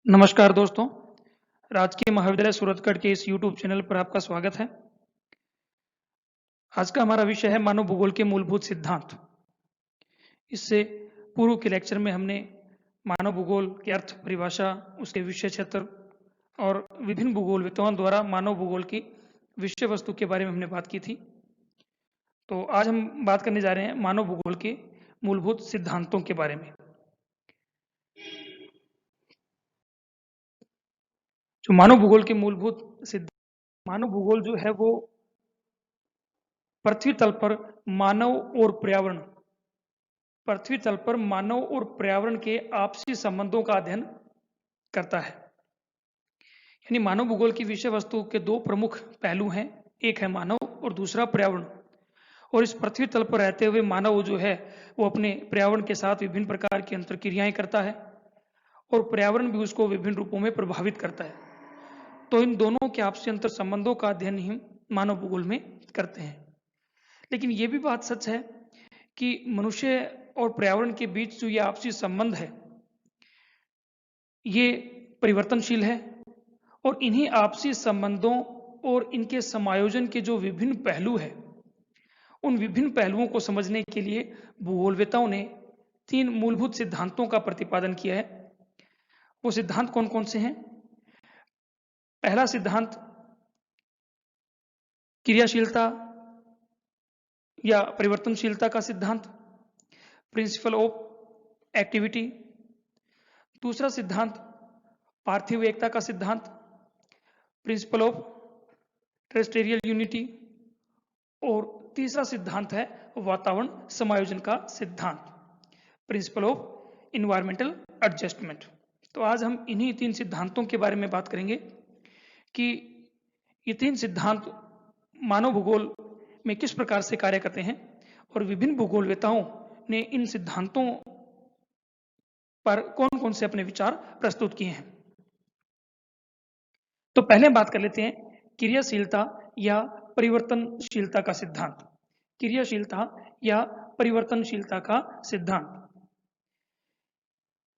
नमस्कार दोस्तों, राजकीय महाविद्यालय सूरतगढ़ के इस यूट्यूब चैनल पर आपका स्वागत है। आज का हमारा विषय है मानव भूगोल के मूलभूत सिद्धांत। इससे पूर्व के लेक्चर में हमने मानव भूगोल की अर्थ परिभाषा, उसके विषय क्षेत्र और विभिन्न भूगोलविदों द्वारा मानव भूगोल की विषय वस्तु के बारे में हमने बात की थी। तो आज हम बात करने जा रहे हैं मानव भूगोल के मूलभूत सिद्धांतों के बारे में। जो मानव भूगोल के मूलभूत सिद्धांत, मानव भूगोल जो है वो पृथ्वी तल पर मानव और पर्यावरण पृथ्वी तल पर मानव और पर्यावरण के आपसी संबंधों का अध्ययन करता है। यानी मानव भूगोल की विषय वस्तु के दो प्रमुख पहलू हैं, एक है मानव और दूसरा पर्यावरण। और इस पृथ्वी तल पर रहते हुए मानव जो है वो अपने पर्यावरण के साथ विभिन्न प्रकार की अंतर्क्रियाएं करता है और पर्यावरण भी उसको विभिन्न रूपों में प्रभावित करता है। तो इन दोनों के आपसी अंतर संबंधों का अध्ययन ही मानव भूगोल में करते हैं। लेकिन ये भी बात सच है कि मनुष्य और पर्यावरण के बीच जो ये आपसी संबंध है ये परिवर्तनशील है और इन्हीं आपसी संबंधों और इनके समायोजन के जो विभिन्न पहलू है, उन विभिन्न पहलुओं को समझने के लिए भूगोलवेताओं ने तीन मूलभूत सिद्धांतों का प्रतिपादन किया है। वो सिद्धांत कौन कौन से हैं? पहला सिद्धांत क्रियाशीलता या परिवर्तनशीलता का सिद्धांत, प्रिंसिपल ऑफ एक्टिविटी। दूसरा सिद्धांत पार्थिव एकता का सिद्धांत, प्रिंसिपल ऑफ टेरेस्ट्रियल यूनिटी। और तीसरा सिद्धांत है वातावरण समायोजन का सिद्धांत, प्रिंसिपल ऑफ इन्वायरमेंटल एडजस्टमेंट। तो आज हम इन्हीं तीन सिद्धांतों के बारे में बात करेंगे कि ये तीन सिद्धांत मानव भूगोल में किस प्रकार से कार्य करते हैं और विभिन्न भूगोलवेताओं ने इन सिद्धांतों पर कौन कौन से अपने विचार प्रस्तुत किए हैं। तो पहले बात कर लेते हैं क्रियाशीलता या परिवर्तनशीलता का सिद्धांत। क्रियाशीलता या परिवर्तनशीलता का सिद्धांत,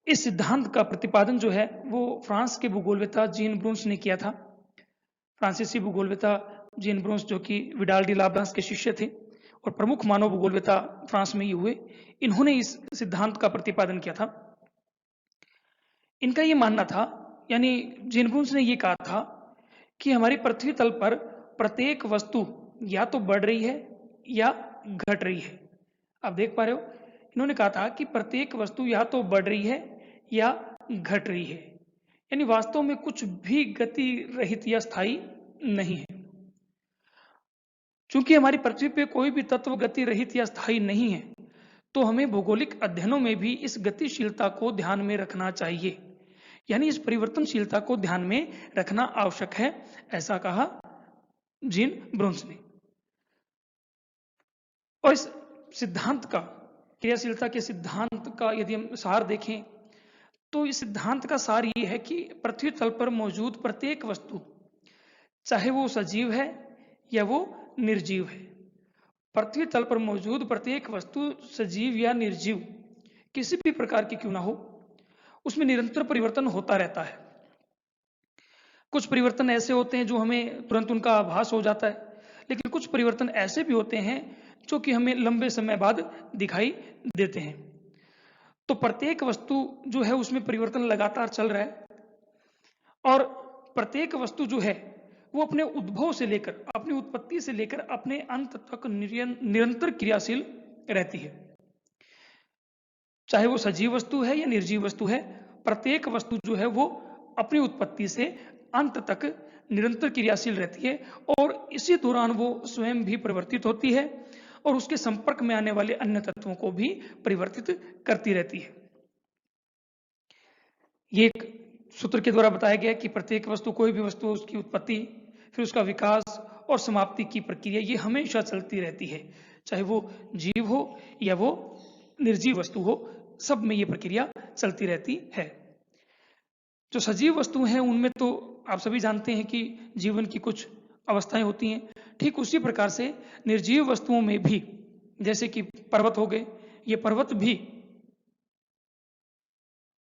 इस सिद्धांत का प्रतिपादन जो है वो फ्रांस के भूगोलवेता जीन ब्रूंस ने किया था। फ्रांसीसी भूगोलवेता जीन ब्रूंस जो कि विडाल डी लाब्रांस के शिष्य थे और प्रमुख मानव भूगोलवेता फ्रांस में ही हुए, इन्होंने इस सिद्धांत का प्रतिपादन किया था। इनका ये मानना था, यानी जीन ब्रूंस ने ये कहा था कि हमारी पृथ्वी तल पर प्रत्येक वस्तु या तो बढ़ रही है या घट रही है। आप देख पा रहे हो, इन्होंने कहा था कि प्रत्येक वस्तु या तो बढ़ रही है या घट रही है, यानी वास्तव में कुछ भी गति रहित या स्थायी नहीं है। चूंकि हमारी पृथ्वी पे कोई भी तत्व गति रहित या स्थायी नहीं है, तो हमें भौगोलिक अध्ययनों में भी इस गतिशीलता को ध्यान में रखना चाहिए, यानी इस परिवर्तनशीलता को ध्यान में रखना आवश्यक है, ऐसा कहा जीन ब्रूंस ने। और इस सिद्धांत का, क्रियाशीलता के सिद्धांत का यदि हम सार देखें तो इस सिद्धांत का सार ये है कि पृथ्वी तल पर मौजूद प्रत्येक वस्तु, चाहे वो सजीव है या वो निर्जीव है, पृथ्वी तल पर मौजूद प्रत्येक वस्तु सजीव या निर्जीव किसी भी प्रकार की क्यों ना हो, उसमें निरंतर परिवर्तन होता रहता है। कुछ परिवर्तन ऐसे होते हैं जो हमें तुरंत उनका आभास हो जाता है, लेकिन कुछ परिवर्तन ऐसे भी होते हैं जो कि हमें लंबे समय बाद दिखाई देते हैं। तो प्रत्येक वस्तु जो है उसमें परिवर्तन लगातार चल रहा है और प्रत्येक वस्तु जो है वो अपने उद्भव से लेकर, अपनी उत्पत्ति से लेकर अपने अंत तक निरंतर क्रियाशील रहती है। चाहे वो सजीव वस्तु है या निर्जीव वस्तु है, प्रत्येक वस्तु जो है वो अपनी उत्पत्ति से अंत तक निरंतर क्रियाशील रहती है और इसी दौरान वो स्वयं भी परिवर्तित होती है और उसके संपर्क में आने वाले अन्य तत्वों को भी परिवर्तित करती रहती है। ये एक सूत्र के द्वारा बताया गया कि प्रत्येक वस्तु, कोई भी वस्तु, उसकी उत्पत्ति, फिर उसका विकास और समाप्ति की प्रक्रिया ये हमेशा चलती रहती है, चाहे वो जीव हो या वो निर्जीव वस्तु हो, सब में ये प्रक्रिया चलती रहती है। जो सजीव वस्तु हैं उनमें तो आप सभी जानते हैं कि जीवन की कुछ अवस्थाएं होती हैं, ठीक उसी प्रकार से निर्जीव वस्तुओं में भी, जैसे कि पर्वत हो गए, ये पर्वत भी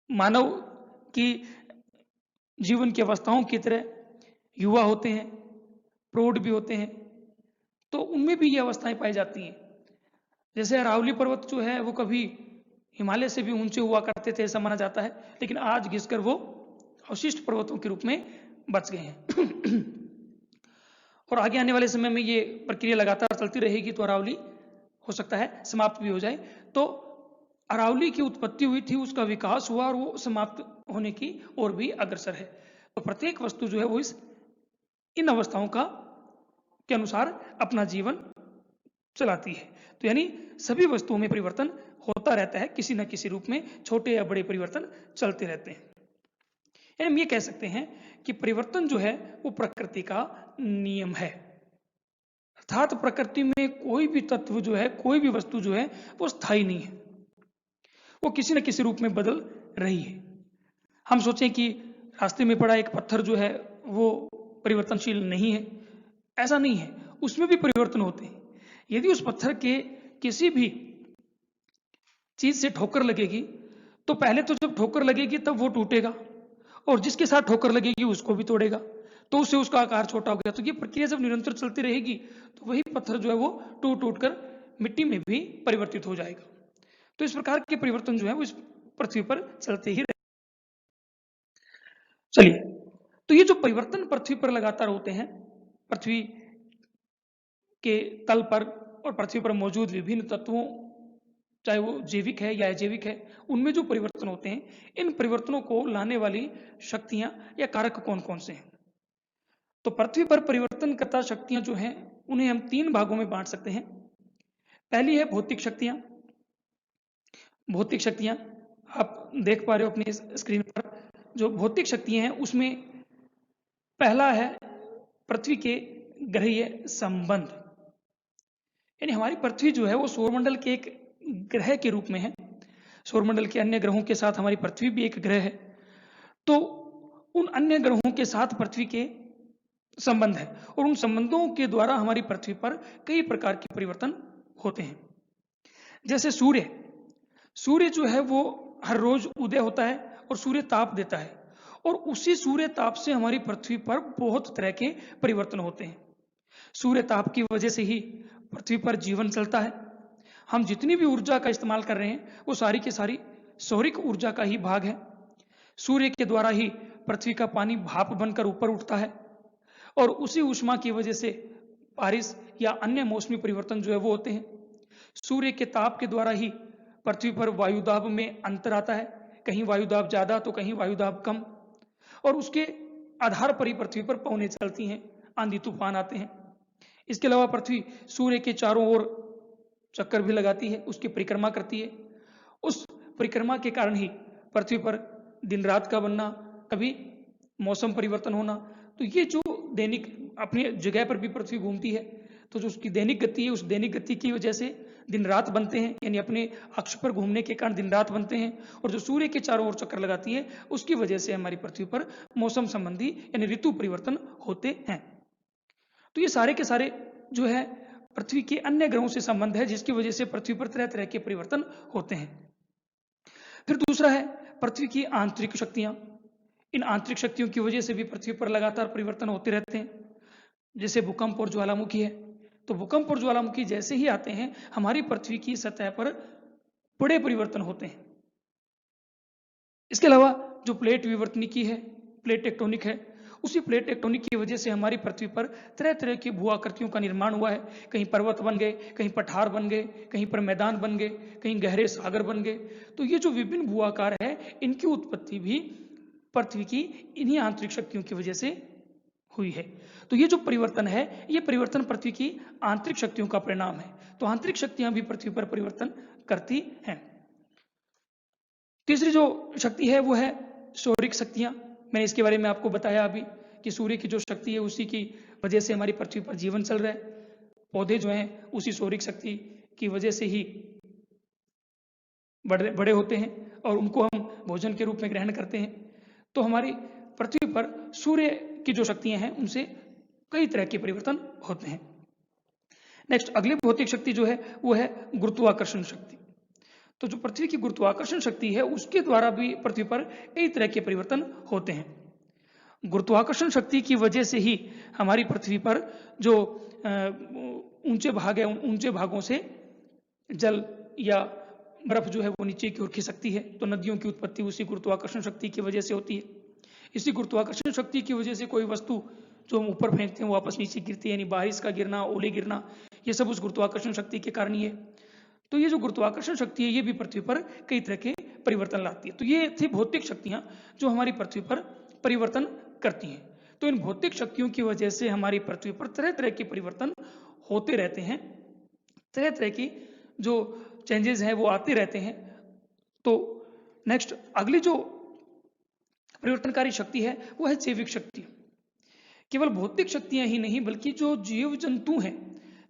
मानव की जीवन की अवस्थाओं की तरह युवा होते हैं, प्रौढ़ भी होते हैं, तो उनमें भी ये अवस्थाएं पाई जाती हैं। जैसे अरावली पर्वत जो है वो कभी हिमालय से भी ऊंचे हुआ करते थे, ऐसा माना जाता है, लेकिन आज घिसकर वो अवशिष्ट पर्वतों के रूप में बच गए हैं। और आगे आने वाले समय में ये प्रक्रिया लगातार चलती रहेगी, तो अरावली हो सकता है समाप्त भी हो जाए। तो अरावली की उत्पत्ति हुई थी, उसका विकास हुआ और वो समाप्त होने की और भी अग्रसर है। तो प्रत्येक वस्तु जो है वो इन अवस्थाओं के अनुसार अपना जीवन चलाती है। तो यानी सभी वस्तुओं में परिवर्तन होता रहता है, किसी न किसी रूप में छोटे या बड़े परिवर्तन चलते रहते हैं। यानी हम ये कह सकते हैं कि परिवर्तन जो है वो प्रकृति का नियम है। अर्थात प्रकृति में कोई भी तत्व जो है, कोई भी वस्तु जो है वो स्थायी नहीं है, वो किसी न किसी रूप में बदल रही है। हम सोचें कि रास्ते में पड़ा एक पत्थर जो है वो परिवर्तनशील नहीं है, ऐसा नहीं है, उसमें भी परिवर्तन होते हैं। यदि उस पत्थर के किसी भी चीज से ठोकर लगेगी, तो पहले तो जब ठोकर लगेगी तब वो टूटेगा, और जिसके साथ ठोकर लगेगी उसको भी तोड़ेगा, तो उससे उसका आकार छोटा हो गया। तो ये प्रक्रिया जब निरंतर चलती रहेगी तो वही पत्थर जो है वो टूट टूट कर मिट्टी में भी परिवर्तित हो जाएगा। तो इस प्रकार के परिवर्तन जो है वो इस पृथ्वी पर चलते ही रहे। चलिए, तो ये जो परिवर्तन पृथ्वी पर लगातार होते हैं, पृथ्वी के तल पर और पृथ्वी पर मौजूद विभिन्न तत्वों, चाहे वो जैविक है या अजैविक है, उनमें जो परिवर्तन होते हैं, इन परिवर्तनों को लाने वाली शक्तियां या कारक कौन कौन से हैं? तो पृथ्वी पर परिवर्तनकर्ता शक्तियां जो हैं उन्हें हम 3 भागों में बांट सकते हैं। पहली है भौतिक शक्तियां। भौतिक शक्तियां आप देख पा रहे हो अपनी स्क्रीन पर। जो भौतिक शक्तियां हैं उसमें पहला है पृथ्वी के ग्रहीय संबंध। यानी हमारी पृथ्वी जो है वो सौरमंडल के एक ग्रह के रूप में है। सौरमंडल के अन्य ग्रहों के साथ हमारी पृथ्वी भी एक ग्रह है। तो उन अन्य ग्रहों के साथ पृथ्वी के संबंध है, और उन संबंधों के द्वारा हमारी पृथ्वी पर कई प्रकार के परिवर्तन होते हैं। जैसे सूर्य, सूर्य जो है वो हर रोज उदय होता है और सूर्य ताप देता है, और उसी सूर्य ताप से हमारी पृथ्वी पर बहुत तरह के परिवर्तन होते हैं। सूर्य ताप की वजह से ही पृथ्वी पर जीवन चलता है। हम जितनी भी ऊर्जा का इस्तेमाल कर रहे हैं वो सारी की सारी सौरिक ऊर्जा का ही भाग है। सूर्य के द्वारा ही पृथ्वी का पानी भाप बनकर ऊपर उठता है, और उसी ऊष्मा की वजह से बारिश या अन्य मौसमी परिवर्तन जो है वो होते हैं। सूर्य के ताप के द्वारा ही पृथ्वी पर वायुदाब में अंतर आता है, कहीं वायुदाब ज्यादा तो कहीं वायुदाब कम, और उसके आधार पर ही पृथ्वी पर पवनें चलती हैं, आंधी तूफान आते हैं। इसके अलावा पृथ्वी सूर्य के चारों ओर चक्कर भी लगाती है, उसकी परिक्रमा करती है। उस परिक्रमा के कारण ही पृथ्वी पर दिन रात का बनना, कभी मौसम परिवर्तन होना। तो ये जो दैनिक अपनी जगह पर भी पृथ्वी घूमती है, तो जो उसकी दैनिक गति है, उस दैनिक गति की वजह से दिन रात बनते हैं, यानी अपने अक्ष पर घूमने के कारण दिन रात बनते हैं। और जो सूर्य के चारों ओर चक्कर लगाती है, उसकी वजह से हमारी पृथ्वी पर मौसम संबंधी यानी ऋतु परिवर्तन होते हैं। तो ये सारे के सारे जो है पृथ्वी के अन्य ग्रहों से संबंध है, जिसकी वजह से पृथ्वी पर तरह तरह के परिवर्तन होते हैं। फिर दूसरा है पृथ्वी की आंतरिक शक्तियां। इन आंतरिक शक्तियों की वजह से भी पृथ्वी पर लगातार परिवर्तन होते रहते हैं। जैसे भूकंप और ज्वालामुखी है, तो भूकंप और ज्वालामुखी जैसे ही आते हैं, हमारी पृथ्वी की सतह पर बड़े परिवर्तन होते हैं। इसके अलावा जो प्लेट विवर्तनिकी है, प्लेट टेक्टोनिक है, उसी प्लेट टेक्टोनिक की वजह से हमारी पृथ्वी पर तरह तरह की भू आकृतियों का निर्माण हुआ है। कहीं पर्वत बन गए, कहीं पठार बन गए, कहीं पर मैदान बन गए, कहीं गहरे सागर बन गए। तो ये जो विभिन्न भू आकार है, इनकी उत्पत्ति भी पृथ्वी की इन्हीं आंतरिक शक्तियों की वजह से हुई है। तो ये जो परिवर्तन है, ये परिवर्तन पृथ्वी की आंतरिक शक्तियों का परिणाम है। तो आंतरिक शक्तियां भी पृथ्वी पर परिवर्तन करती हैं। तीसरी जो शक्ति है वो है सौरिक शक्तियां। मैंने इसके बारे में आपको बताया अभी कि सूर्य की जो शक्ति है उसी की वजह से हमारी पृथ्वी पर जीवन चल रहा है। पौधे जो हैं उसी सौरिक शक्ति की वजह से ही बड़े होते हैं, और उनको हम भोजन के रूप में ग्रहण करते हैं। तो हमारी पृथ्वी पर सूर्य की जो शक्तियां हैं उनसे कई तरह के परिवर्तन होते हैं। नेक्स्ट, अगली भौतिक शक्ति जो है वो है गुरुत्वाकर्षण शक्ति। तो जो पृथ्वी की गुरुत्वाकर्षण शक्ति है उसके द्वारा भी पृथ्वी पर कई तरह के परिवर्तन होते हैं। गुरुत्वाकर्षण शक्ति की वजह से ही हमारी पृथ्वी पर जो ऊंचे भाग है, उन ऊंचे भागों से जल या बर्फ जो है वो नीचे की ओर खिसकती है। तो नदियों की उत्पत्ति उसी गुरुत्वाकर्षण शक्ति की वजह से होती है। इसी गुरुत्वाकर्षण शक्ति की वजह से कोई वस्तु जो हम ऊपर फेंकते हैं वो वापस नीचे गिरती है, यानी बारिश का गिरना, ओले गिरना, ये सब उस गुरुत्वाकर्षण शक्ति के कारण ही है। तो ये जो गुरुत्वाकर्षण शक्ति है ये भी पृथ्वी पर कई तरह के परिवर्तन लाती है। तो ये थी भौतिक शक्तियां जो हमारी पृथ्वी पर परिवर्तन करती हैं। तो इन भौतिक शक्तियों की वजह से हमारी पृथ्वी पर तरह तरह के परिवर्तन होते रहते हैं, तरह तरह की जो चेंजेस हैं वो आते रहते हैं। तो नेक्स्ट अगली जो परिवर्तनकारी शक्ति है वो है जैविक शक्ति। केवल भौतिक शक्तियां ही नहीं बल्कि जो जीव जंतु हैं,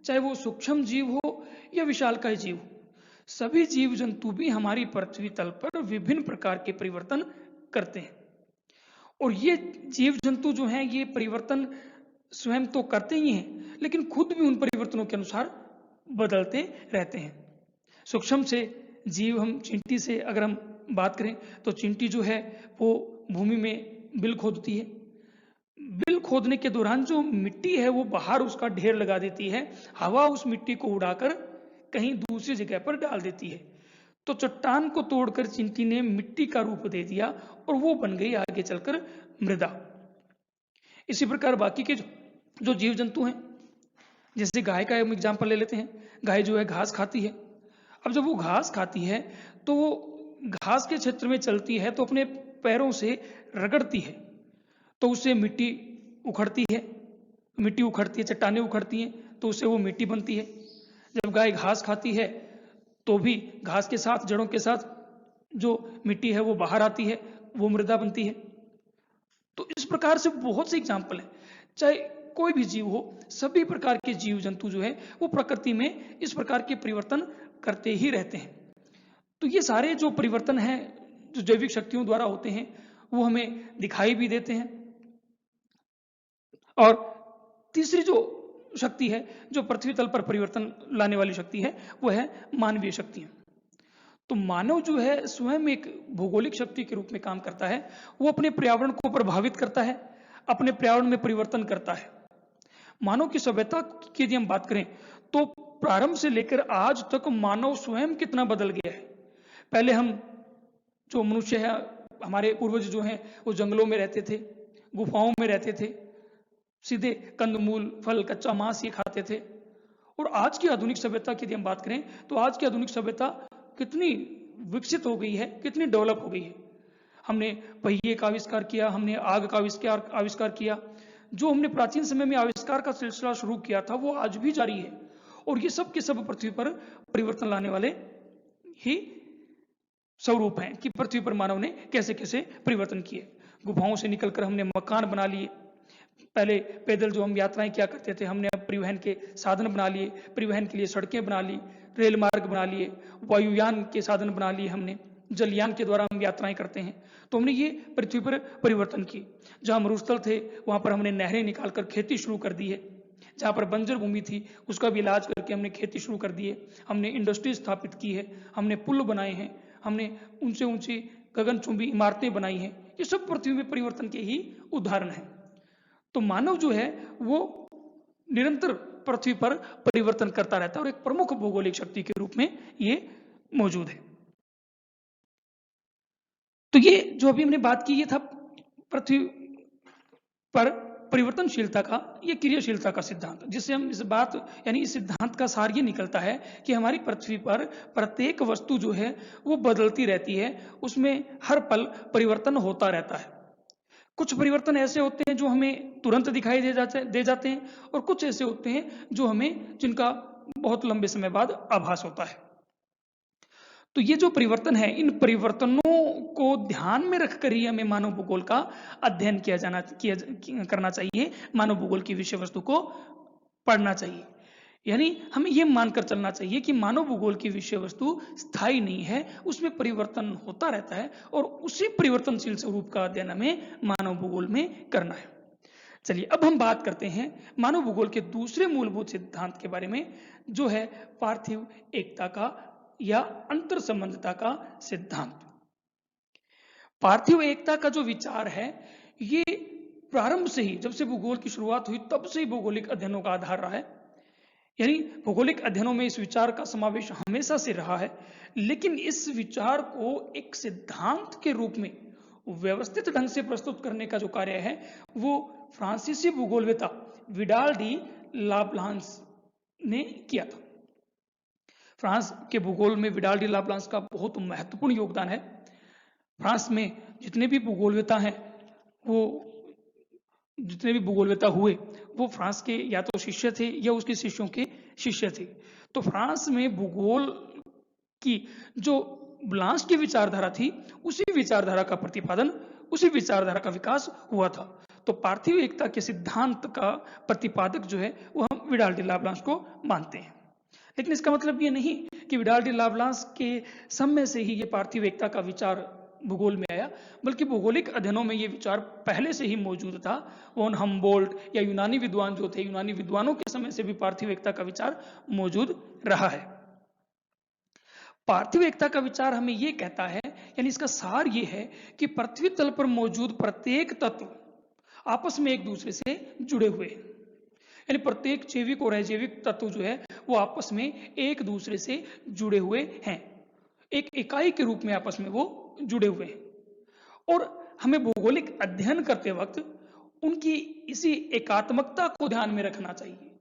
चाहे वो सूक्ष्म जीव हो या विशालकाय जीव हो, सभी जीव जंतु भी हमारी पृथ्वी तल पर विभिन्न प्रकार के परिवर्तन करते हैं। और ये जीव जंतु जो हैं ये परिवर्तन स्वयं तो करते ही हैं, लेकिन खुद भी उन परिवर्तनों के अनुसार बदलते रहते हैं। सूक्ष्म से जीव, हम चींटी से अगर हम बात करें तो चींटी जो है वो भूमि में बिल खोदती है। बिल खोदने के दौरान जो मिट्टी है वो बाहर उसका ढेर लगा देती है, हवा उस मिट्टी को उड़ाकर कहीं दूसरी जगह पर डाल देती है। तो चट्टान को तोड़कर चींटी ने मिट्टी का रूप दे दिया और वो बन गई आगे चलकर मृदा। इसी प्रकार बाकी के जो जीव जंतु हैं, जैसे गाय का हम एग्जाम्पल ले लेते हैं। गाय जो है घास खाती है। अब जब वो घास खाती है तो वो घास के क्षेत्र में चलती है तो अपने पैरों से रगड़ती है, तो उससे मिट्टी उखड़ती है, चट्टानें उखड़ती हैं, तो उससे वो मिट्टी बनती है। जब गाय घास खाती है तो भी घास के साथ, जड़ों के साथ जो मिट्टी है वो बाहर आती है, वो मृदा बनती है। तो इस प्रकार से बहुत से एग्जाम्पल है। चाहे कोई भी जीव हो, सभी प्रकार के जीव जंतु जो है वो प्रकृति में इस प्रकार के परिवर्तन करते ही रहते हैं। तो ये सारे जो परिवर्तन हैं जो जैविक शक्तियों द्वारा होते हैं वो हमें दिखाई भी देते हैं। और तीसरी जो शक्ति है जो पृथ्वी तल पर परिवर्तन लाने वाली शक्ति है वो है मानवीय शक्तियां। तो मानव जो है स्वयं एक भौगोलिक शक्ति के रूप में काम करता है। वो अपने पर्यावरण को प्रभावित करता है, अपने पर्यावरण में परिवर्तन करता है। मानव की सभ्यता की यदि हम बात करें तो प्रारंभ से लेकर आज तक मानव स्वयं कितना बदल गया है। पहले हम जो मनुष्य है, हमारे पूर्वज जो हैं वो जंगलों में रहते थे, गुफाओं में रहते थे, सीधे कंदमूल, फल, कच्चा मांस ये खाते थे। और आज की आधुनिक सभ्यता की यदि हम बात करें तो आज की आधुनिक सभ्यता कितनी विकसित हो गई है, कितनी डेवलप हो गई है। हमने पहिए का आविष्कार किया, हमने आग का आविष्कार किया। जो हमने प्राचीन समय में आविष्कार का सिलसिला शुरू किया था वो आज भी जारी है। और ये सब के सब पृथ्वी पर परिवर्तन लाने वाले ही स्वरूप हैं कि पृथ्वी पर मानव ने कैसे कैसे परिवर्तन किए। गुफाओं से निकलकर हमने मकान बना लिए। पहले पैदल जो हम यात्राएं किया करते थे, हमने अब परिवहन के साधन बना लिए, परिवहन के लिए सड़कें बना ली, रेल मार्ग बना लिए, वायुयान के साधन बना लिए, हमने जलयान के द्वारा हम यात्राएं करते हैं। तो हमने ये पृथ्वी पर परिवर्तन किए। जहां मरुस्थल थे वहां पर हमने नहरें निकालकर खेती शुरू कर दी है। जहां पर बंजर भूमि थी उसका भी इलाज करके हमने खेती शुरू कर दी है। हमने इंडस्ट्री स्थापित की है, हमने पुल बनाए हैं, हमने ऊंचे ऊंची गगनचुंबी इमारतें बनाई हैं। ये सब पृथ्वी में परिवर्तन के ही उदाहरण है। तो मानव जो है वो निरंतर पृथ्वी पर परिवर्तन करता रहता है और एक प्रमुख भौगोलिक शक्ति के रूप में ये मौजूद है। तो ये जो अभी हमने बात की ये था पृथ्वी पर परिवर्तनशीलता का, ये क्रियाशीलता का सिद्धांत, जिससे हम इस बात यानी इस सिद्धांत का सार ये निकलता है कि हमारी पृथ्वी पर प्रत्येक वस्तु जो है वो बदलती रहती है, उसमें हर पल परिवर्तन होता रहता है। कुछ परिवर्तन ऐसे होते हैं जो हमें तुरंत दिखाई दे जाते हैं और कुछ ऐसे होते हैं जो हमें जिनका बहुत लंबे समय बाद आभास होता है। तो ये जो परिवर्तन है, इन परिवर्तनों को ध्यान में रखकर ही हमें मानव भूगोल का अध्ययन करना चाहिए, मानव भूगोल की विषय वस्तु को पढ़ना चाहिए। यानी हमें यह मानकर चलना चाहिए कि मानव भूगोल की विषय वस्तु स्थायी नहीं है, उसमें परिवर्तन होता रहता है और उसी परिवर्तनशील स्वरूप का अध्ययन हमें मानव भूगोल में करना है। चलिए अब हम बात करते हैं मानव भूगोल के दूसरे मूलभूत सिद्धांत के बारे में, जो है पार्थिव एकता का या अंतर संबंधता का सिद्धांत। पार्थिव एकता का जो विचार है ये प्रारंभ से ही, जब से भूगोल की शुरुआत हुई तब से ही भौगोलिक अध्ययनों का आधार रहा है। यानी भौगोलिक अध्ययनों में इस विचार का समावेश हमेशा से रहा है, लेकिन इस विचार को एक सिद्धांत के रूप में व्यवस्थित ढंग से प्रस्तुत करने का जो कार्य है वो फ्रांसीसी भूगोलवेता विडाल डी लाप्लांस ने किया था। फ्रांस के भूगोल में विडाल डी लाप्लांस का बहुत महत्वपूर्ण योगदान है। फ्रांस में जितने भी भूगोलवेता हैं, वो जितने भी भूगोलवेता हुए वो फ्रांस के या तो शिष्य थे या उसके शिष्यों के शिष्य थे। तो फ्रांस में भूगोल की जो ब्लांस की विचारधारा थी, उसी विचारधारा का प्रतिपादन, उसी विचारधारा का विकास हुआ था। तो पार्थिव एकता के सिद्धांत का प्रतिपादक जो है वो हम विडाल डी लाप्लांस को मानते हैं। लेकिन इसका मतलब ये नहीं कि विडाल डी लाप्लांस के समय से ही ये पार्थिव एकता का विचार भूगोल में आया, बल्कि भौगोलिक अध्ययनों में ये विचार पहले से ही मौजूद था। वॉन हम्बोल्ट या यूनानी विद्वान जो थे, यूनानी विद्वानों के समय से भी पार्थिव एकता का विचार मौजूद रहा है। पार्थिव एकता का विचार हमें ये कहता है, यानी इसका सार ये है कि पृथ्वी तल पर मौजूद प्रत्येक तत्व आपस में एक दूसरे से जुड़े हुए हैं। यानी प्रत्येक जैविक और अजैविक तत्व जो है वो आपस में एक दूसरे से जुड़े हुए हैं, एक इकाई के रूप में आपस में वो जुड़े हुए हैं। और हमें भौगोलिक अध्ययन करते वक्त उनकी इसी एकात्मकता को ध्यान में रखना चाहिए।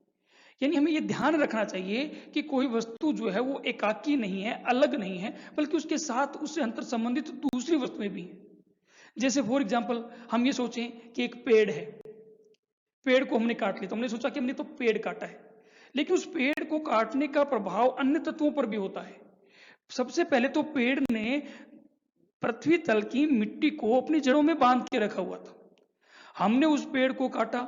यानी हमें ये ध्यान रखना चाहिए कि कोई वस्तु जो है वो एकाकी नहीं है, अलग नहीं है, बल्कि उसके साथ उससे अंतर संबंधित दूसरी वस्तुएं भी हैं। जैसे फॉर एग्जाम्पल हम ये सोचें कि एक पेड़ है, पेड़ को हमने काट लिया, तो हमने सोचा कि हमने तो पेड़ काटा है, लेकिन उस पेड़ को काटने का प्रभाव अन्य तत्वों पर भी होता है। सबसे पहले तो पेड़ ने पृथ्वी तल की मिट्टी को अपनी जड़ों में बांध के रखा हुआ था। हमने उस पेड़ को काटा,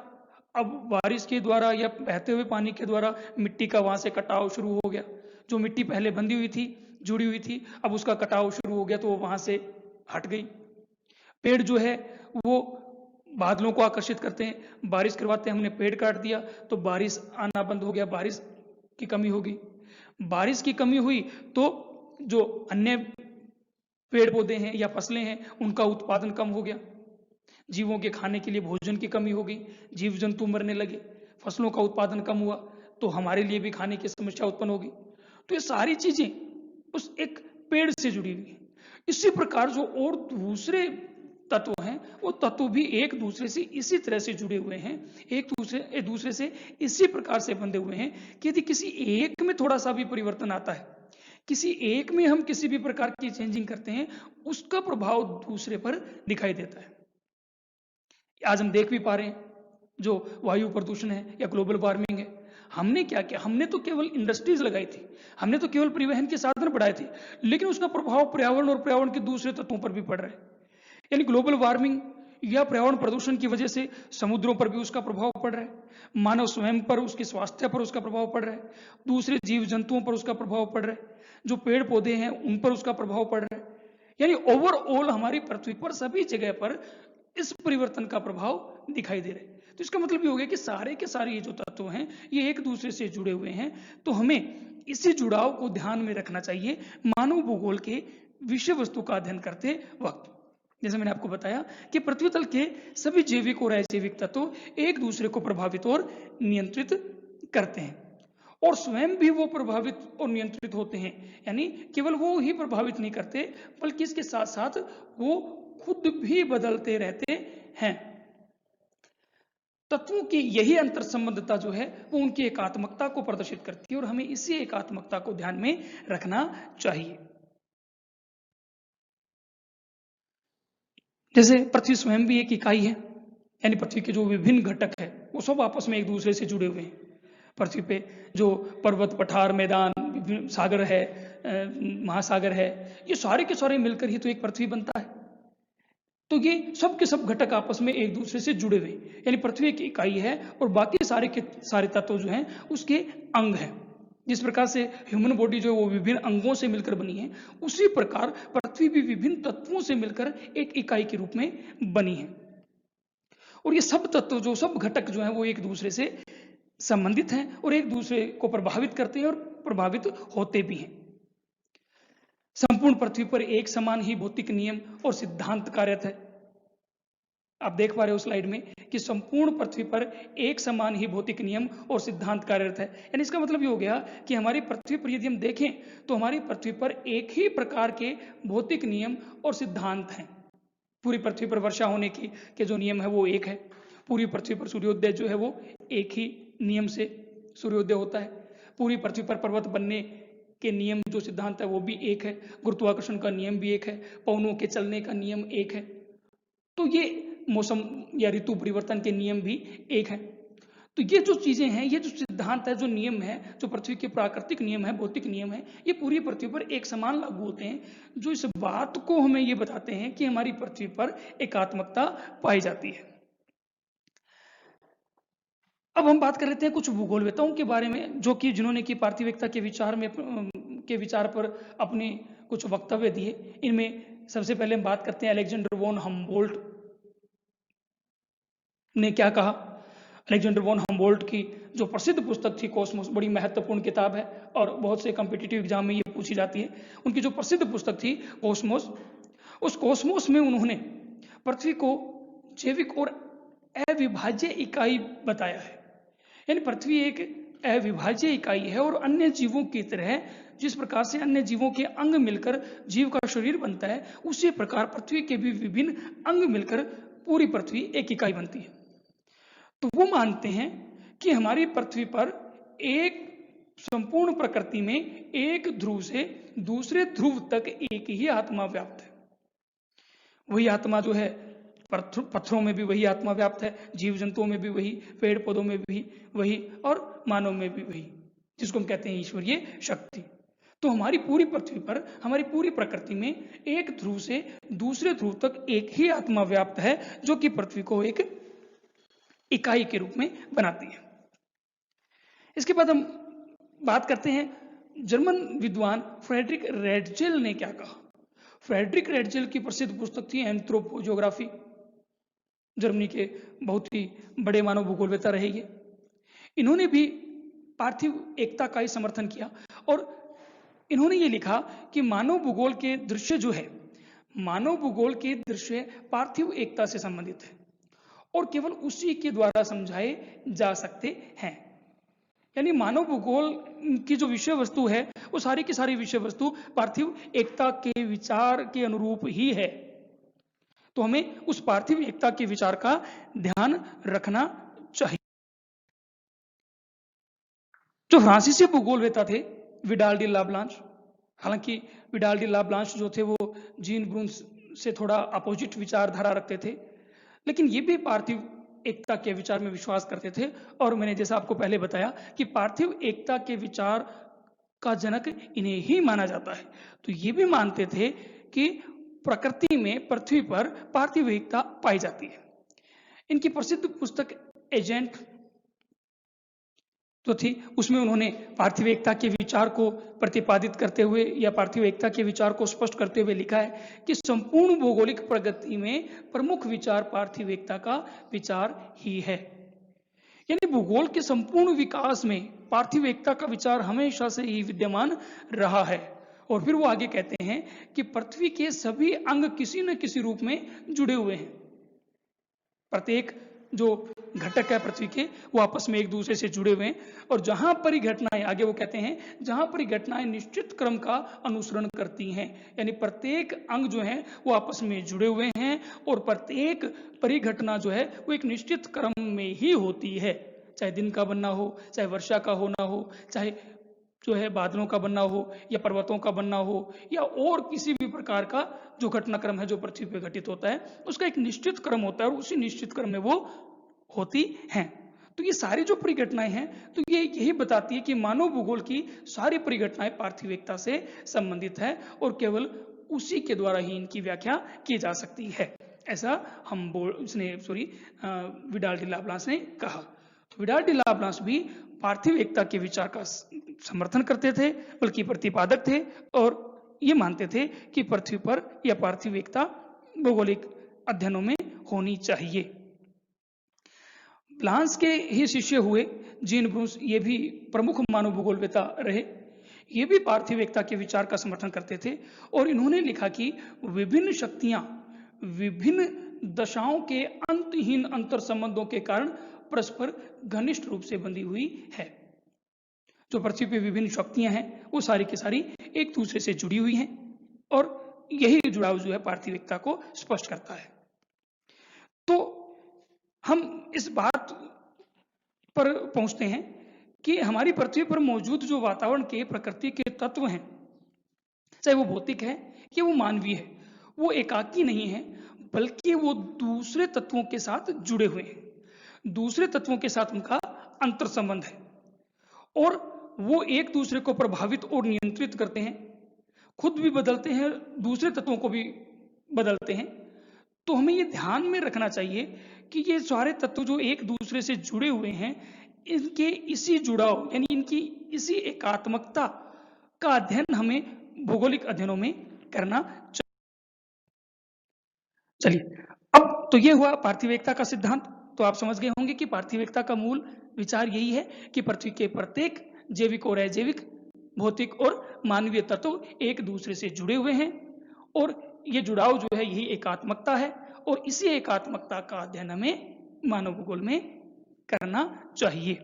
अब बारिश के द्वारा या बहते हुए पानी के द्वारा मिट्टी का वहां से कटाव शुरू हो गया। जो मिट्टी पहले बंधी हुई थी, जुड़ी हुई थी, अब उसका कटाव शुरू हो गया तो वो वहां से हट गई। पेड़ जो है वो बादलों को आकर्षित करते हैं, बारिश करवाते हैं। हमने पेड़ काट दिया तो बारिश आना बंद हो गया, बारिश की कमी होगी। बारिश की कमी हुई तो जो अन्य पेड़ पौधे हैं या फसलें हैं उनका उत्पादन कम हो गया, जीवों के खाने के लिए भोजन की कमी हो गई, जीव जंतु मरने लगे, फसलों का उत्पादन कम हुआ तो हमारे लिए भी खाने की समस्या उत्पन्न होगी। तो ये सारी चीजें उस एक पेड़ से जुड़ी हुई हैं। इसी प्रकार जो और दूसरे तत्व हैं वो तत्व भी एक दूसरे से इसी तरह से जुड़े हुए हैं, एक दूसरे से इसी प्रकार से बंधे हुए हैं कि यदि किसी एक में थोड़ा सा भी परिवर्तन आता है, किसी एक में हम किसी भी प्रकार की चेंजिंग करते हैं, उसका प्रभाव दूसरे पर दिखाई देता है। आज हम देख भी पा रहे हैं जो वायु प्रदूषण है या ग्लोबल वार्मिंग है, हमने क्या किया, हमने तो केवल इंडस्ट्रीज लगाई थी, हमने तो केवल परिवहन के साधन बढ़ाए थे, लेकिन उसका प्रभाव पर्यावरण और पर्यावरण के दूसरे तत्वों पर भी पड़ रहा है। यानी ग्लोबल वार्मिंग या पर्यावरण प्रदूषण की वजह से समुद्रों पर भी उसका प्रभाव पड़ रहा है, मानव स्वयं पर, उसके स्वास्थ्य पर उसका प्रभाव पड़ रहा है, दूसरे जीव जंतुओं पर उसका प्रभाव पड़ रहा है, जो पेड़ पौधे हैं उन पर उसका प्रभाव पड़ रहा है। यानी ओवरऑल हमारी पृथ्वी पर सभी जगह पर इस परिवर्तन का प्रभाव दिखाई दे रहा है। तो इसका मतलब ये हो गया कि सारे के सारे ये जो तत्व हैं ये एक दूसरे से जुड़े हुए हैं। तो हमें इसी जुड़ाव को ध्यान में रखना चाहिए मानव भूगोल के विषय वस्तु का अध्ययन करते वक्त। जैसे मैंने आपको बताया कि पृथ्वी तल के सभी जैविक और अजैविक तत्व एक दूसरे को प्रभावित और नियंत्रित करते हैं, और स्वयं भी वो प्रभावित और नियंत्रित होते हैं। यानी केवल वो ही प्रभावित नहीं करते, बल्कि इसके साथ साथ वो खुद भी बदलते रहते हैं। तत्वों की यही अंतर संबंधता जो है वो उनकी एकात्मकता को प्रदर्शित करती है, और हमें इसी एकात्मकता को ध्यान में रखना चाहिए। जैसे पृथ्वी स्वयं भी एक इकाई है, यानी पृथ्वी के जो विभिन्न घटक है वो सब आपस में एक दूसरे से जुड़े हुए हैं। पृथ्वी पे जो पर्वत, पठार, मैदान, सागर है, महासागर है, ये सारे के सारे मिलकर ही तो एक पृथ्वी बनता है। तो ये सब के सब घटक आपस में एक दूसरे से जुड़े हुए, यानी पृथ्वी एक इकाई है और बाकी सारे के सारे तत्व जो हैं उसके अंग हैं। जिस प्रकार से ह्यूमन बॉडी जो है वो विभिन्न अंगों से मिलकर बनी है, उसी प्रकार पृथ्वी भी विभिन्न तत्वों से मिलकर एक इकाई के रूप में बनी है। और ये सब तत्व जो, सब घटक जो है वो एक दूसरे से संबंधित हैं और एक दूसरे को प्रभावित करते हैं और प्रभावित होते भी हैं। संपूर्ण पृथ्वी पर एक समान ही भौतिक नियम और सिद्धांत कार्यरत है। आप देख पा रहे हो स्लाइड में कि संपूर्ण पृथ्वी पर एक समान ही भौतिक नियम और सिद्धांत कार्यरत है। यानी इसका मतलब ये हो गया कि हमारी पृथ्वी पर यदि हम देखें तो हमारी पृथ्वी पर एक ही प्रकार के भौतिक नियम और सिद्धांत हैं। पूरी पृथ्वी पर वर्षा होने के जो नियम है वो एक है। पूरी पृथ्वी पर सूर्योदय जो है वो एक ही नियम से सूर्योदय होता है। पूरी पृथ्वी पर पर्वत बनने के नियम जो सिद्धांत है वो भी एक है। गुरुत्वाकर्षण का नियम भी एक है। पवनों के चलने का नियम एक है। तो ये मौसम या ऋतु परिवर्तन के नियम भी एक है। तो ये जो चीजें हैं, ये जो सिद्धांत है, जो नियम है, जो पृथ्वी के प्राकृतिक नियम है, भौतिक नियम है, ये पूरी पृथ्वी पर एक समान लागू होते हैं, जो इस बात को हमें ये बताते हैं कि हमारी पृथ्वी पर एकात्मकता पाई जाती है। अब हम बात कर लेते हैं कुछ भूगोलवेताओं के बारे में, जो कि जिन्होंने कि पार्थिविकता के विचार पर अपने कुछ वक्तव्य दिए। इनमें सबसे पहले हम बात करते हैं अलेक्जेंडर वॉन हम्बोल्ट ने क्या कहा। अलेक्जेंडर वॉन हम्बोल्ट की जो प्रसिद्ध पुस्तक थी कॉस्मोस, बड़ी महत्वपूर्ण किताब है और बहुत से कॉम्पिटिटिव एग्जाम में ये पूछी जाती है। उनकी जो प्रसिद्ध पुस्तक थी कॉस्मोस, उस कॉस्मोस में उन्होंने पृथ्वी को जैविक और अविभाज्य इकाई बताया है। यानी पृथ्वी एक अविभाज्य इकाई है और अन्य जीवों की तरह जिस प्रकार से अन्य जीवों के अंग मिलकर जीव का शरीर बनता है, उसी प्रकार पृथ्वी के भी विभिन्न अंग मिलकर पूरी पृथ्वी एक इकाई बनती है। तो वो मानते हैं कि हमारी पृथ्वी पर एक संपूर्ण प्रकृति में एक ध्रुव से दूसरे ध्रुव तक एक ही आत्मा व्याप्त है। वही आत्मा जो है पत्थरों में भी वही आत्मा व्याप्त है, जीव जंतुओं में भी वही, पेड़ पौधों में भी वही और मानव में भी वही, जिसको हम कहते हैं ईश्वरीय शक्ति। तो हमारी पूरी पृथ्वी पर, हमारी पूरी प्रकृति में एक ध्रुव से दूसरे ध्रुव तक एक ही आत्मा व्याप्त है, जो कि पृथ्वी को एक इकाई के रूप में बनाती है। इसके बाद हम बात करते हैं जर्मन विद्वान फ्रेडरिक रेडजेल ने क्या कहा। फ्रेडरिक रेडजेल की प्रसिद्ध पुस्तक थी एंथ्रोपोजियोग्राफी। जर्मनी के बहुत ही बड़े मानव भूगोलवेता रहे ये। इन्होंने भी पार्थिव एकता का ही समर्थन किया और इन्होंने ये लिखा कि मानव भूगोल के दृश्य जो है, मानव भूगोल के दृश्य पार्थिव एकता से संबंधित है और केवल उसी के द्वारा समझाए जा सकते हैं। यानी मानव भूगोल की जो विषय वस्तु है, वो सारी की सारी विषय वस्तु पार्थिव एकता के विचार के अनुरूप ही है। तो हमें उस पार्थिव एकता के विचार का ध्यान रखना चाहिए। जो फ्रांसीसी भूगोलवेता थे विडाल डी लाब्लांश, हालांकि विडाल डी लाब्लांश जो थे वो जीन ब्रून्स से थोड़ा अपोजिट विचारधारा रखते थे, लेकिन ये भी पार्थिव एकता के विचार में विश्वास करते थे। और मैंने जैसा आपको पहले बताया कि पार्थिव एकता के विचार का जनक इन्हें ही माना जाता है। तो ये भी मानते थे कि प्रकृति में, पृथ्वी पर पार्थिव एकता पाई जाती है। इनकी प्रसिद्ध पुस्तक एजेंट जो थी, उसमें उन्होंने पार्थिव एकता के विचार को प्रतिपादित करते हुए या पार्थिव एकता के विचार को स्पष्ट करते हुए लिखा है कि संपूर्ण भौगोलिक प्रगति में प्रमुख विचार पार्थिव एकता का विचार ही है। यानी भूगोल के संपूर्ण विकास में पार्थिव एकता का विचार हमेशा से ही विद्यमान रहा है। और फिर वो आगे कहते हैं कि पृथ्वी के सभी अंग किसी न किसी रूप में जुड़े हुए हैं। प्रत्येक जो घटक है पृथ्वी के, वो आपस में एक दूसरे से जुड़े हुए हैं और जहां पर ही घटनाएं, आगे वो कहते हैं, जहां पर ही घटनाएं निश्चित क्रम का अनुसरण करती हैं। यानी प्रत्येक अंग जो है वो आपस में जुड़े हुए हैं और प्रत्येक परिघटना जो है वो एक निश्चित क्रम में ही होती है। चाहे दिन का बनना हो, चाहे वर्षा का होना हो, चाहे जो है बादलों का बनना हो या पर्वतों का बनना हो या और किसी भी प्रकार का जो घटनाक्रम है जो पृथ्वी पर घटित होता है, उसका एक निश्चित क्रम होता है और उसी निश्चित क्रम में वो होती हैं। तो ये सारी जो परिघटनाएं हैं, तो ये यही बताती है कि मानव भूगोल की सारी परिघटनाएं पार्थिव एकता से संबंधित है और केवल उसी के द्वारा ही इनकी व्याख्या की जा सकती है। ऐसा विडाल डी लाब्लांस ने कहा। तो विडाल डी लाब्लांस भी पार्थिव एकता के विचार का समर्थन करते थे, बल्कि प्रतिपादक थे और ये मानते थे कि पृथ्वी पर यह पार्थिव एकता भौगोलिक अध्ययनों में होनी चाहिए। ब्लांस के ही शिष्य हुए जीन ब्रूस, ये भी प्रमुख मानव भूगोलवेता रहे। ये भी पार्थिव एकता के विचार का समर्थन करते थे और इन्होंने लिखा कि विभिन्न शक्तियां विभिन्न दशाओं के अंतहीन अंतर संबंधों के कारण परस्पर घनिष्ठ रूप से बंधी हुई है। जो पृथ्वी पे विभिन्न शक्तियां हैं वो सारी की सारी एक दूसरे से जुड़ी हुई हैं और यही जुड़ाव जो है पार्थिविकता को स्पष्ट करता है। तो हम इस बात पर पहुंचते हैं कि हमारी पृथ्वी पर मौजूद जो वातावरण के प्रकृति के तत्व हैं, चाहे वो भौतिक है या वो मानवीय है, वो एकाकी नहीं है बल्कि वो दूसरे तत्वों के साथ जुड़े हुए हैं। दूसरे तत्वों के साथ उनका अंतर संबंध है और वो एक दूसरे को प्रभावित और नियंत्रित करते हैं, खुद भी बदलते हैं, दूसरे तत्वों को भी बदलते हैं। तो हमें ये ध्यान में रखना चाहिए कि ये सारे तत्व जो एक दूसरे से जुड़े हुए हैं, इनके इसी जुड़ाव यानी इनकी इसी एकात्मकता का अध्ययन हमें भौगोलिक अध्ययनों में करना चाहिए। चलिए, अब तो ये हुआ पार्थिव एकता का सिद्धांत। तो आप समझ गए होंगे कि पार्थिव एकता का मूल विचार यही है कि पृथ्वी के प्रत्येक जैविक और अजैविक, भौतिक और मानवीय तत्व एक दूसरे से जुड़े हुए हैं और ये जुड़ाव जो है यही एकात्मकता है और इसी एकात्मकता का अध्ययन हमें मानव भूगोल में करना चाहिए।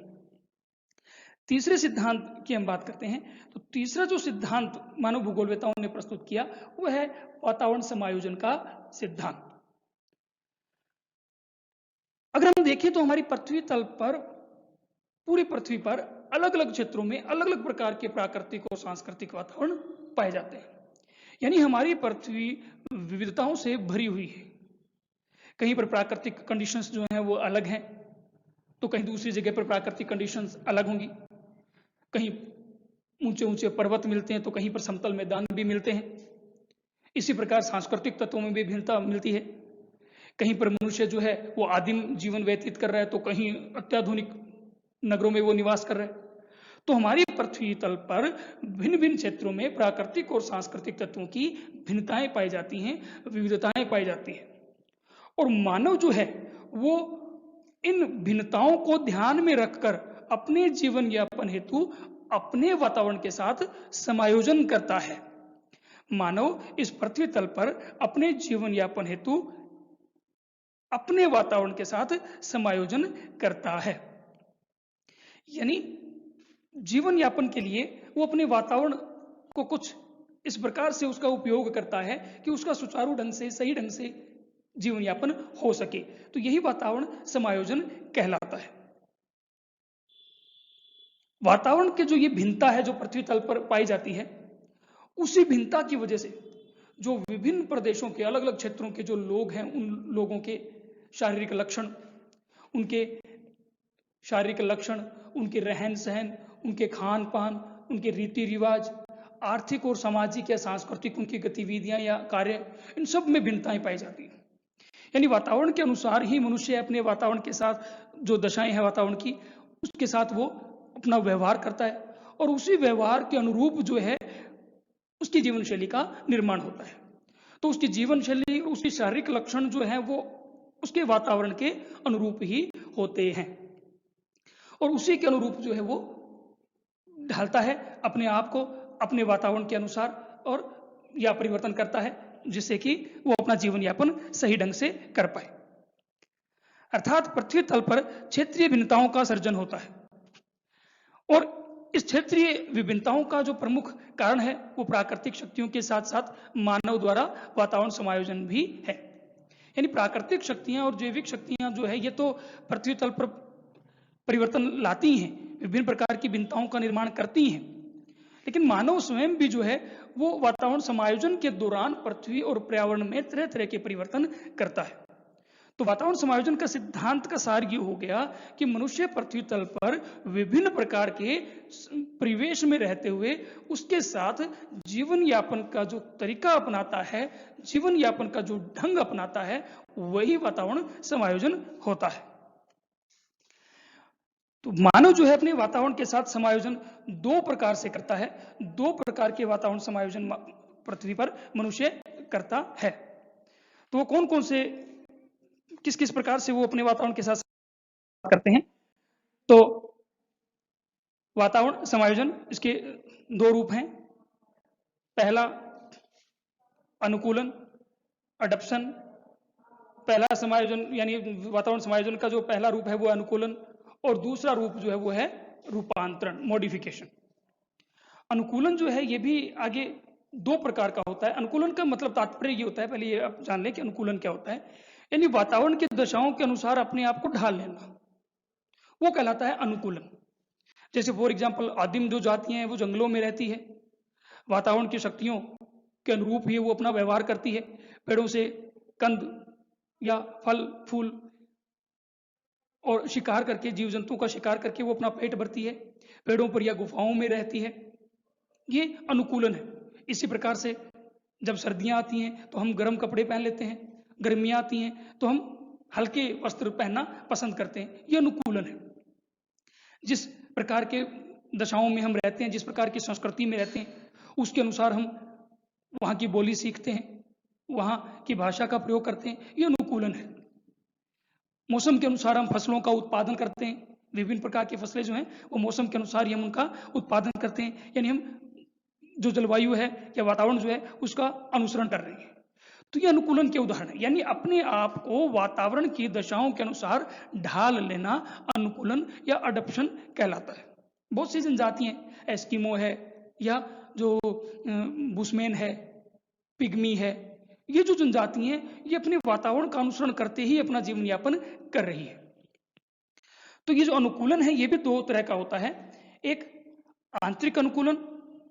तीसरे सिद्धांत की हम बात करते हैं। तो तीसरा जो सिद्धांत मानव भूगोलवेताओं ने प्रस्तुत किया वो है वातावरण समायोजन का सिद्धांत। अगर हम देखें तो हमारी पृथ्वी तल पर, पूरी पृथ्वी पर अलग अलग क्षेत्रों में अलग अलग प्रकार के प्राकृतिक और सांस्कृतिक वातावरण पाए जाते हैं। यानी हमारी पृथ्वी विविधताओं से भरी हुई है। कहीं पर प्राकृतिक कंडीशंस जो हैं वो अलग हैं, तो कहीं दूसरी जगह पर प्राकृतिक कंडीशंस अलग होंगी। कहीं ऊंचे ऊंचे पर्वत मिलते हैं तो कहीं पर समतल मैदान भी मिलते हैं। इसी प्रकार सांस्कृतिक तत्वों में भी भिन्नता मिलती है। कहीं पर मनुष्य जो है वो आदिम जीवन व्यतीत कर रहा है तो कहीं अत्याधुनिक नगरों में वो निवास कर रहा है। तो हमारी पृथ्वी तल पर भिन्न भिन्न क्षेत्रों में प्राकृतिक और सांस्कृतिक तत्वों की भिन्नताएं पाई जाती हैं, विविधताएं पाई जाती हैं और मानव जो है वो इन भिन्नताओं को ध्यान में रखकर अपने जीवन यापन हेतु अपने वातावरण के साथ समायोजन करता है। मानव इस पृथ्वी तल पर अपने जीवन यापन हेतु अपने वातावरण के साथ समायोजन करता है। यानी जीवन यापन के लिए वो अपने वातावरण को कुछ इस प्रकार से उसका उपयोग करता है कि उसका सुचारू ढंग से, सही ढंग से जीवन यापन हो सके। तो यही वातावरण समायोजन कहलाता है। वातावरण के जो ये भिन्नता है जो पृथ्वी तल पर पाई जाती है, उसी भिन्नता की वजह से जो विभिन्न प्रदेशों के अलग अलग क्षेत्रों के जो लोग हैं, उन लोगों के शारीरिक लक्षण, उनके रहन सहन, उनके खान पान, उनके रीति रिवाज, आर्थिक और सामाजिक या सांस्कृतिक उनकी गतिविधियां या कार्य, इन सब में भिन्नताएं पाई जाती हैं। यानी वातावरण के अनुसार ही मनुष्य अपने वातावरण के साथ जो दशाएं हैं वातावरण की, उसके साथ वो अपना व्यवहार करता है और उसी व्यवहार के अनुरूप जो है उसकी जीवन शैली का निर्माण होता है। तो उसकी जीवन शैली, उसकी शारीरिक लक्षण जो है वो उसके वातावरण के अनुरूप ही होते हैं और उसी के अनुरूप जो है वो ढालता है अपने आप को अपने वातावरण के अनुसार और या परिवर्तन करता है जिससे कि वो अपना जीवन यापन सही ढंग से कर पाए। अर्थात पृथ्वी तल पर क्षेत्रीय भिन्नताओं का सर्जन होता है और इस क्षेत्रीय विभिन्नताओं का जो प्रमुख कारण है वो प्राकृतिक शक्तियों के साथ साथ मानव द्वारा वातावरण समायोजन भी है। यानी प्राकृतिक शक्तियां और जैविक शक्तियां जो है ये तो पृथ्वी तल पर परिवर्तन लाती हैं, विभिन्न प्रकार की भिन्नताओं का निर्माण करती हैं, लेकिन मानव स्वयं भी जो है वो वातावरण समायोजन के दौरान पृथ्वी और पर्यावरण में तरह तरह के परिवर्तन करता है। तो वातावरण समायोजन का सिद्धांत का सार ये हो गया कि मनुष्य पृथ्वी तल पर विभिन्न प्रकार के परिवेश में रहते हुए उसके साथ जीवन यापन का जो तरीका अपनाता है, जीवन यापन का जो ढंग अपनाता है, वही वातावरण समायोजन होता है। तो मानव जो है अपने वातावरण के साथ समायोजन दो प्रकार से करता है। दो प्रकार के वातावरण समायोजन पृथ्वी पर मनुष्य करता है। तो वो कौन कौन से, किस किस प्रकार से वो अपने वातावरण के साथ करते हैं? तो वातावरण समायोजन इसके दो रूप हैं। पहला अनुकूलन, अडप्शन, पहला समायोजन यानी वातावरण समायोजन का जो पहला रूप है वो अनुकूलन, और दूसरा रूप जो है वो है रूपांतरण, मॉडिफिकेशन। अनुकूलन जो है ये भी आगे दो प्रकार का होता है। अनुकूलन का मतलब तात्पर्य ये होता है, पहले ये आप जान लें कि अनुकूलन क्या होता है। यानी वातावरण की दशाओं के अनुसार अपने आप को ढाल लेना, वो कहलाता है अनुकूलन। जैसे फॉर एग्जाम्पल आदिम जो जातियां हैं वो जंगलों में रहती है, वातावरण की शक्तियों के अनुरूप ही वो अपना व्यवहार करती है। पेड़ों से कंद या फल फूल और शिकार करके, जीव जंतुओं का शिकार करके वो अपना पेट भरती है, पेड़ों पर या गुफाओं में रहती है। ये अनुकूलन है। इसी प्रकार से जब सर्दियां आती हैं तो हम गर्म कपड़े पहन लेते हैं, गर्मियां आती हैं तो हम हल्के वस्त्र पहनना पसंद करते हैं। ये अनुकूलन है। जिस प्रकार के दशाओं में हम रहते हैं, जिस प्रकार की संस्कृति में रहते हैं, उसके अनुसार हम वहां की बोली सीखते हैं, वहां की भाषा का प्रयोग करते हैं। ये अनुकूलन है। मौसम के अनुसार हम फसलों का उत्पादन करते हैं। विभिन्न प्रकार की फसलें जो हैं वो मौसम के अनुसार ही हम उनका उत्पादन करते हैं। यानी हम जो जलवायु है या वातावरण जो है उसका अनुसरण कर रहे हैं। तो ये अनुकूलन के उदाहरण है। यानी अपने आप को वातावरण की दशाओं के अनुसार ढाल लेना अनुकूलन या अडॉप्शन कहलाता है। बहुत सी जनजातियां, एस्किमो है या जो बुशमैन है, पिग्मी है, ये जो जनजाति हैं ये अपने वातावरण का अनुसरण करते ही अपना जीवन यापन कर रही है। तो ये जो अनुकूलन है ये भी दो तरह का होता है, एक आंतरिक अनुकूलन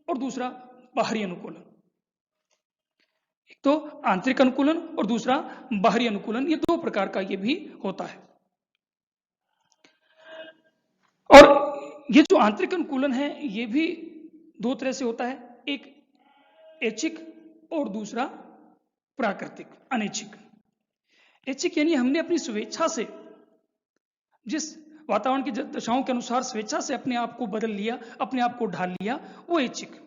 और दूसरा बाहरी अनुकूलन। एक तो आंतरिक अनुकूलन और दूसरा बाहरी अनुकूलन, ये दो प्रकार का ये भी होता है। और ये जो आंतरिक अनुकूलन है ये भी दो तरह से होता है, एक ऐच्छिक और दूसरा प्राकृतिक, अनैच्छिक। ऐच्छिक यानी हमने अपनी स्वेच्छा से जिस वातावरण की दशाओं के अनुसार स्वेच्छा से अपने आप को बदल लिया, अपने आप को ढाल लिया, वो ऐच्छिक।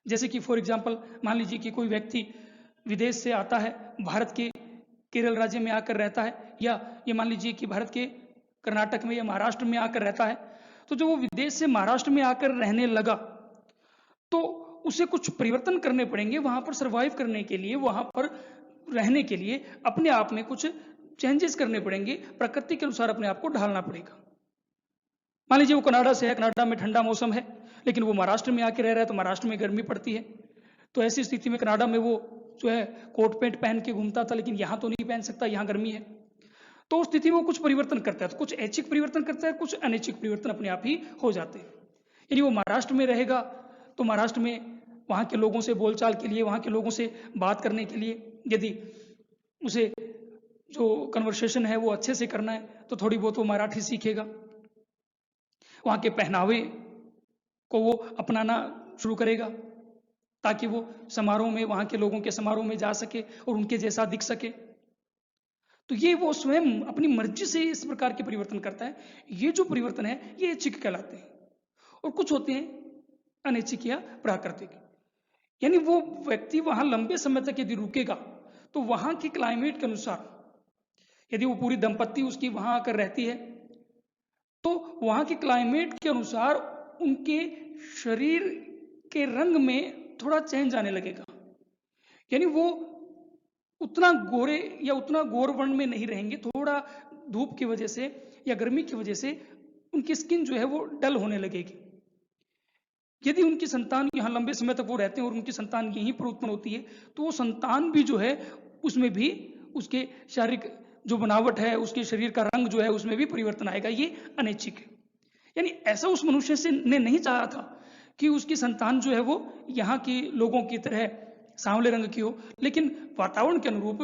जैसे कि फॉर एग्जाम्पल मान लीजिए कि कोई व्यक्ति विदेश से आता है, भारत के केरल राज्य में आकर रहता है, या ये मान लीजिए कि भारत के कर्नाटक में या महाराष्ट्र में आकर रहता है। तो जब वो विदेश से महाराष्ट्र में आकर रहने लगा तो उसे कुछ परिवर्तन करने पड़ेंगे वहां पर सर्वाइव करने के लिए, वहां पर रहने के लिए अपने आप में कुछ चेंजेस करने पड़ेंगे, प्रकृति के अनुसार अपने आप को ढालना पड़ेगा। मान लीजिए वो कनाडा से है, कनाडा में ठंडा मौसम है, लेकिन वो महाराष्ट्र में आके रह रहा है तो महाराष्ट्र में गर्मी पड़ती है। तो ऐसी स्थिति में कनाडा में वो जो है कोट पैंट पहन के घूमता था, लेकिन यहाँ तो नहीं पहन सकता, यहाँ गर्मी है। तो उस स्थिति में वो कुछ परिवर्तन करता है, तो कुछ ऐच्छिक परिवर्तन करता है, कुछ अनैच्छिक परिवर्तन अपने आप ही हो जाते हैं। यानी वो महाराष्ट्र में रहेगा तो महाराष्ट्र में वहाँ के लोगों से बोलचाल के लिए, वहाँ के लोगों से बात करने के लिए, यदि उसे जो कन्वर्सेशन है वो अच्छे से करना है तो थोड़ी बहुत वो मराठी सीखेगा। वहाँ के पहनावे को वो अपनाना शुरू करेगा ताकि वो समारोह में, वहाँ के लोगों के समारोह में जा सके और उनके जैसा दिख सके। तो ये वो स्वयं अपनी मर्जी से इस प्रकार के परिवर्तन करता है। ये जो परिवर्तन है ये ऐच्छिक कहलाते हैं। और कुछ होते हैं अनैच्छिक या प्राकृतिक। यानी वो व्यक्ति वहां लंबे समय तक यदि रुकेगा तो वहां की क्लाइमेट के अनुसार, यदि वो पूरी दंपत्ति उसकी वहां आकर रहती है तो वहां के क्लाइमेट के अनुसार उनके शरीर के रंग में थोड़ा चेंज आने लगेगा। यानी वो उतना गोरे या उतना गोर वर्ण में नहीं रहेंगे, थोड़ा धूप की वजह से या गर्मी की वजह से उनकी स्किन जो है वो डल होने लगेगी। यदि उनकी संतान यहाँ लंबे समय तक वो रहते हैं और उनकी संतान यहीं पर उत्पन्न होती है तो वो संतान भी जो है उसमें भी उसके शारीरिक जो बनावट है, उसके शरीर का रंग जो है उसमें भी परिवर्तन आएगा। ये अनैच्छिक है। यानी ऐसा उस मनुष्य से ने नहीं चाहा था कि उसकी संतान जो है वो यहाँ की लोगों की तरह सांवले रंग की हो, लेकिन वातावरण के अनुरूप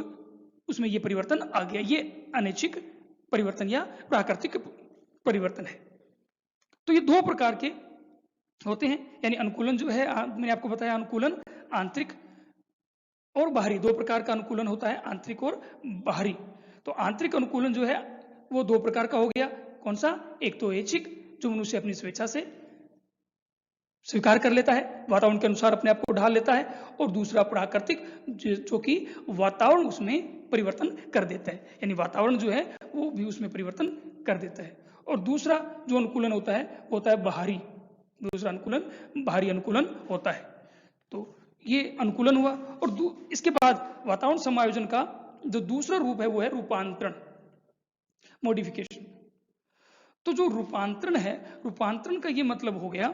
उसमें ये परिवर्तन आ गया। ये अनैच्छिक परिवर्तन या प्राकृतिक परिवर्तन है। तो ये दो प्रकार के होते हैं। यानी अनुकूलन जो है, मैंने आपको बताया अनुकूलन आंतरिक और बाहरी, दो प्रकार का अनुकूलन होता है, आंतरिक और बाहरी। तो आंतरिक अनुकूलन जो है वो दो प्रकार का हो गया। कौन सा? एक तो ऐच्छिक, जो मनुष्य अपनी स्वेच्छा से स्वीकार कर लेता है, वातावरण के अनुसार अपने आप को ढाल लेता है, और दूसरा प्राकृतिक, जो कि वातावरण उसमें परिवर्तन कर देता है। यानी वातावरण जो है वो भी उसमें परिवर्तन कर देता है। और दूसरा जो अनुकूलन होता है वो होता है बाहरी। दूसरा अनुकूलन बाहरी अनुकूलन होता है। तो ये अनुकूलन हुआ। और इसके बाद वातावरण समायोजन का जो दूसरा रूप है वो है रूपांतरण, मॉडिफिकेशन। तो जो रूपांतरण है, रूपांतरण का ये मतलब हो गया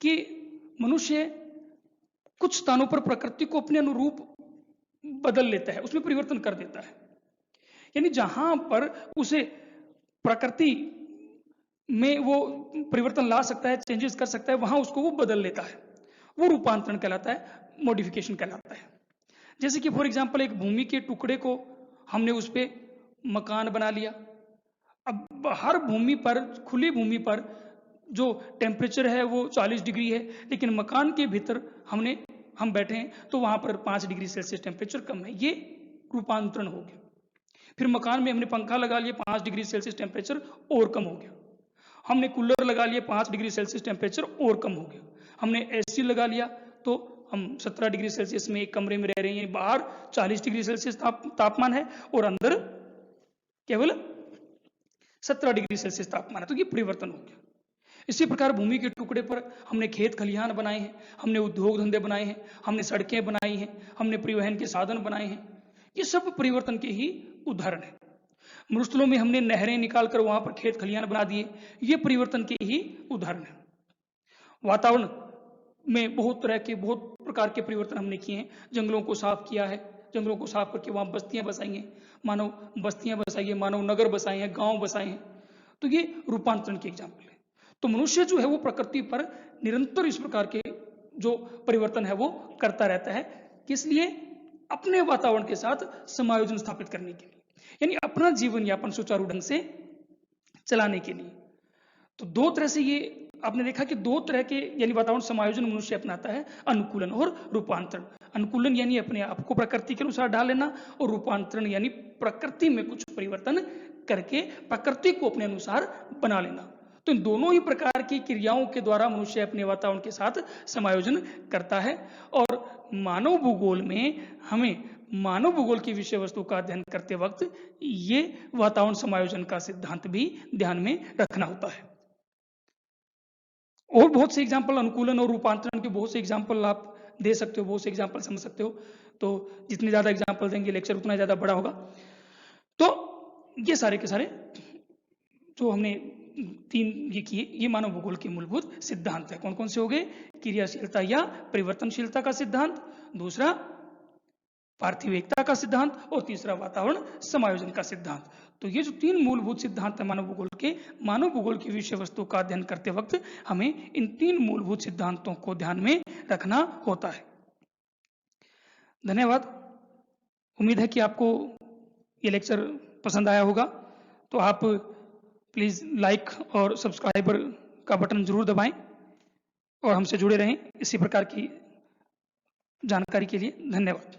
कि मनुष्य कुछ स्थानों पर प्रकृति को अपने अनुरूप बदल लेता है, उसमें परिवर्तन कर देता है। यानी जहां पर उसे प्रकृति में वो परिवर्तन ला सकता है, चेंजेस कर सकता है, वहां उसको वो बदल लेता है, वो रूपांतरण कहलाता है, मॉडिफिकेशन कहलाता है। जैसे कि फॉर एग्जांपल एक भूमि के टुकड़े को हमने उस पर मकान बना लिया। अब हर भूमि पर, खुली भूमि पर जो टेम्परेचर है वो 40 डिग्री है, लेकिन मकान के भीतर हम बैठे हैं तो वहां पर 5 डिग्री सेल्सियस टेम्परेचर कम है, ये रूपांतरण हो गया। फिर मकान में हमने पंखा लगा लिया, 5 डिग्री सेल्सियस टेम्परेचर और कम हो गया। हमने कूलर लगा लिया, 5 डिग्री सेल्सियस टेम्परेचर और कम हो गया। हमने एसी लगा लिया तो हम 17 डिग्री सेल्सियस में एक कमरे में रह रहे हैं, बाहर 40 डिग्री सेल्सियस तापमान है और अंदर केवल 17 डिग्री सेल्सियस तापमान है, तो ये परिवर्तन हो गया। इसी प्रकार भूमि के टुकड़े पर हमने खेत खलिहान बनाए हैं, हमने उद्योग धंधे बनाए हैं, हमने सड़कें बनाई हैं, हमने परिवहन के साधन बनाए हैं, ये सब परिवर्तन के ही उदाहरण है। मरुस्थलों में हमने नहरें निकालकर वहां पर खेत खलिहान बना दिए, ये परिवर्तन के ही उदाहरण है। वातावरण में बहुत प्रकार के परिवर्तन हमने किए हैं। जंगलों को साफ किया है, जंगलों को साफ करके वहां बस्तियां बसाई हैं, मानव बस्तियां बसाई है, मानव नगर बसाए हैं, गांव बसाए हैं, तो ये रूपांतरण के एग्जाम्पल है। तो मनुष्य जो है वो प्रकृति पर निरंतर इस प्रकार के जो परिवर्तन है वो करता रहता है, किस लिए? अपने वातावरण के साथ समायोजन स्थापित करने के लिए, यानी अपना जीवन यापन सुचारू ढंग से चलाने के लिए। तो दो तरह से ये आपने देखा कि दो तरह के यानी वातावरण समायोजन मनुष्य अपनाता है, अनुकूलन और रूपांतरण। अनुकूलन यानी अपने आप को प्रकृति के अनुसार ढाल लेना, और रूपांतरण यानी प्रकृति में कुछ परिवर्तन करके प्रकृति को अपने अनुसार बना लेना। तो इन दोनों ही प्रकार की क्रियाओं के द्वारा मनुष्य अपने वातावरण के साथ समायोजन करता है। और मानव भूगोल में हमें मानव भूगोल की विषय वस्तु का अध्ययन करते वक्त ये वातावरण समायोजन का सिद्धांत भी ध्यान में रखना होता है। और बहुत से एग्जाम्पल अनुकूलन और रूपांतरण के बहुत से एग्जाम्पल आप दे सकते हो, बहुत से एग्जाम्पल समझ सकते हो। तो जितने ज्यादा एग्जाम्पल देंगे लेक्चर उतना ज्यादा बड़ा होगा। तो ये सारे के सारे जो हमने 3 ये किए, ये मानव भूगोल के मूलभूत सिद्धांत है। कौन कौन से हो गए? क्रियाशीलता या परिवर्तनशीलता का सिद्धांत, दूसरा पार्थिव एकता का सिद्धांत, और तीसरा वातावरण समायोजन का सिद्धांत। तो ये जो 3 मूलभूत सिद्धांत है मानव भूगोल के, मानव भूगोल की विषय वस्तु का अध्ययन करते वक्त हमें इन 3 मूलभूत सिद्धांतों को ध्यान में रखना होता है। धन्यवाद। उम्मीद है कि आपको ये लेक्चर पसंद आया होगा। तो आप प्लीज लाइक और सब्सक्राइबर का बटन जरूर दबाएं और हमसे जुड़े रहें इसी प्रकार की जानकारी के लिए। धन्यवाद।